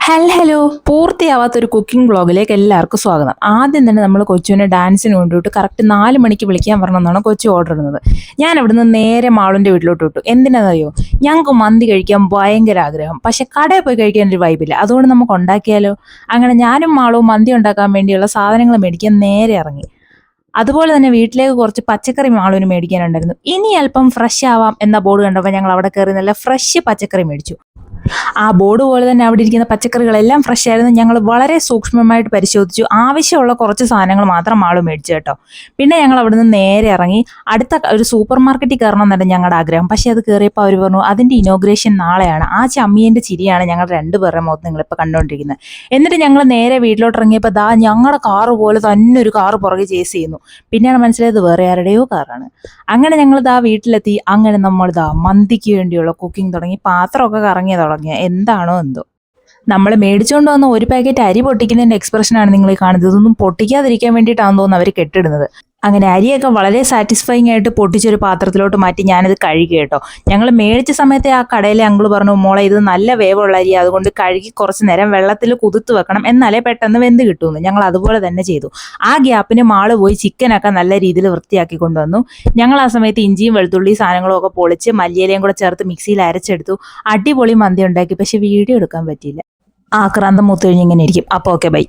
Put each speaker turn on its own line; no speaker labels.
Hello പൂർത്തിയാവാത്തൊരു cooking വ്ളോഗിലേക്ക് എല്ലാവർക്കും സ്വാഗതം. ആദ്യം തന്നെ നമ്മൾ കൊച്ചുവിനെ ഡാൻസിന് കൊണ്ടുവിട്ട് കറക്റ്റ് 4 മണിക്ക് വിളിക്കാൻ പറഞ്ഞെന്നാണ് കൊച്ചു ഓർഡർ ഇടുന്നത്. ഞാൻ അവിടുന്ന് നേരെ മാളുൻ്റെ വീട്ടിലോട്ട് വിട്ടു. എന്തിനാണെന്നറിയോ, ഞങ്ങൾക്ക് മന്തി കഴിക്കാൻ ഭയങ്കര ആഗ്രഹം, പക്ഷെ കടയിൽ പോയി കഴിക്കാൻ ഒരു വൈബില്ല. അതുകൊണ്ട് നമുക്ക് ഉണ്ടാക്കിയാലോ. അങ്ങനെ ഞാനും മാളവും മന്തി ഉണ്ടാക്കാൻ വേണ്ടിയുള്ള സാധനങ്ങൾ മേടിക്കാൻ നേരെ ഇറങ്ങി. അതുപോലെ തന്നെ വീട്ടിലേക്ക് കുറച്ച് പച്ചക്കറി മാളുവിന് മേടിക്കാനുണ്ടായിരുന്നു. ഇനി അല്പം ഫ്രഷ് ആവാം എന്ന ബോർഡ് കണ്ടപ്പോൾ ഞങ്ങൾ അവിടെ കയറി നല്ല ഫ്രഷ് പച്ചക്കറി മേടിച്ചു. ആ ബോർഡ് പോലെ തന്നെ അവിടെ ഇരിക്കുന്ന പച്ചക്കറികളെല്ലാം ഫ്രഷ് ആയിരുന്നു. ഞങ്ങൾ വളരെ സൂക്ഷ്മമായിട്ട് പരിശോധിച്ചു. ആവശ്യമുള്ള കുറച്ച് സാധനങ്ങൾ മാത്രം ആൾ മേടിച്ചു കേട്ടോ. പിന്നെ ഞങ്ങൾ അവിടുന്ന് നേരെ ഇറങ്ങി അടുത്ത ഒരു സൂപ്പർ മാർക്കറ്റിൽ കയറണം എന്നായിരുന്നു ഞങ്ങളുടെ ആഗ്രഹം. പക്ഷേ അത് കയറിയപ്പോൾ അവർ പറഞ്ഞു അതിൻ്റെ ഇനോഗ്രേഷൻ നാളെയാണ്. ആ ചമ്മിയൻ്റെ ചിരിയാണ് ഞങ്ങൾ രണ്ടുപേരുടെ മുഖത്ത് നിങ്ങളിപ്പോൾ കണ്ടുകൊണ്ടിരിക്കുന്നത്. എന്നിട്ട് ഞങ്ങൾ നേരെ വീട്ടിലോട്ട് ഇറങ്ങിയപ്പോൾ ദാ ഞങ്ങളുടെ കാറ് പോലെ തന്നെ ഒരു കാറ് പുറകെ ചേസ് ചെയ്യുന്നു. പിന്നെയാണ് മനസ്സിലായത് വേറെ ആരുടെയോ കാറാണ്. അങ്ങനെ ഞങ്ങൾ ദാ വീട്ടിലെത്തി. അങ്ങനെ നമ്മൾ ദാ മന്തിക്ക് വേണ്ടിയുള്ള കുക്കിംഗ് തുടങ്ങി. പാത്രമൊക്കെ കറങ്ങി തുടങ്ങി. എന്താണോ എന്തോ നമ്മൾ മേടിച്ചുകൊണ്ട് വന്ന ഒരു പാക്കറ്റ് അരി പൊട്ടിക്കുന്നതിൻ്റെ എക്സ്പ്രഷനാണ് നിങ്ങൾ ഈ കാണുന്നത്. ഇതൊന്നും പൊട്ടിക്കാതിരിക്കാൻ വേണ്ടിയിട്ടാണെന്ന് തോന്നുന്നു അവർ കെട്ടിടുന്നത്. അങ്ങനെ അരിയൊക്കെ വളരെ സാറ്റിസ്ഫൈങ് ആയിട്ട് പൊട്ടിച്ചൊരു പാത്രത്തിലോട്ട് മാറ്റി ഞാനത് കഴുകി കേട്ടോ. ഞങ്ങൾ മേടിച്ച സമയത്തെ ആ കടയിലെ അങ്കിള് പറഞ്ഞു, മോളെ ഇത് നല്ല വേവുള്ള അരി, അതുകൊണ്ട് കഴുകി കുറച്ച് നേരം വെള്ളത്തിൽ കുതിർത്ത് വെക്കണം, എന്നാലേ പെട്ടെന്ന് വെന്ത് കിട്ടുമെന്ന്. ഞങ്ങൾ അതുപോലെ തന്നെ ചെയ്തു. ആ ഗ്യാപ്പിന് മാള് പോയി ചിക്കനൊക്കെ നല്ല രീതിയിൽ വൃത്തിയാക്കി കൊണ്ടുവന്നു. ഞങ്ങൾ ആ സമയത്ത് ഇഞ്ചിയും വെളുത്തുള്ളി സാധനങ്ങളും ഒക്കെ പൊളിച്ച് മല്ലിയിലയും കൂടെ ചേർത്ത് മിക്സിയിൽ അരച്ചെടുത്തു. അടിപൊളി മന്തി ഉണ്ടാക്കി. പക്ഷെ വീഡിയോ എടുക്കാൻ പറ്റിയില്ല. ആക്രാന്തം മൂത്ത് കഴിഞ്ഞ് ഇങ്ങനെ ഇരിക്കും. അപ്പോൾ ഓക്കെ, ബൈ.